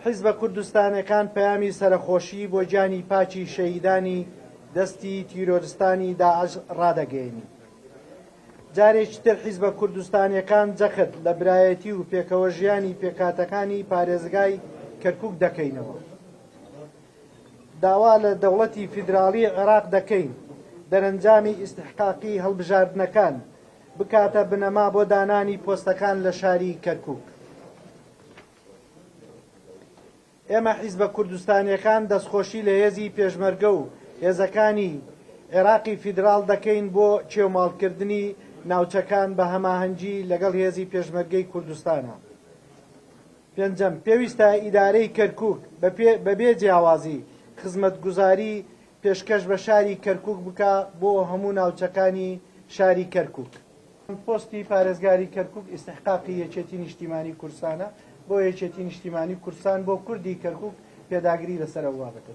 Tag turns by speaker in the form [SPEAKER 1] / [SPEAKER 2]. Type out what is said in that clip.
[SPEAKER 1] حیزبە کوردستانەکان پەیامی سەرخۆشی بۆ گیانی پاچی شەهیدانی دەستی تیرۆریستانی داعش ڕادەگەیەنی. جارێکی تر حیزبە کوردستانیەکان جەخت لە برایەتی و پێکەوە ژیانی پێکاتەکانی پارێزگای کەرکووک دەکەینەوە. داوا لە دەوڵەتی فیدراڵی عێراق دەکەین دەرەنجامی ئیستحقاقی هەڵبژاردنەکان بکاتە بنەما بۆ دانانی پۆستەکان لە شاری کەرکووک. ئێمە حیزبە کوردستانیەکان دەستخۆشی لە هێزی پێشمەرگە و هێزەکانی عێراقی فیدراڵ دەکەین بۆ چێوماڵکردنی ناوچەکان بە هەماهەنگی لەگەڵ هێزی پێشمەرگەی کوردستانە. پێنجەم، پێویستە ئیدارەی کەرکووک بەبێ جیاوازی خزمەتگوزاری پێشکەش بە شاری کەرکووک بکە بۆ هەموو ناوچەکانی شاری کەرکووک. پۆستی پارێزگاری کەرکووک ئیستحقاقی یەکێتی نیشتیمانی کوردستانە بۆ یەکێتی نیشتیمانی کوردستان بۆ کوردی کەرکووک پێداگری لەسەر ئەو بابەتە.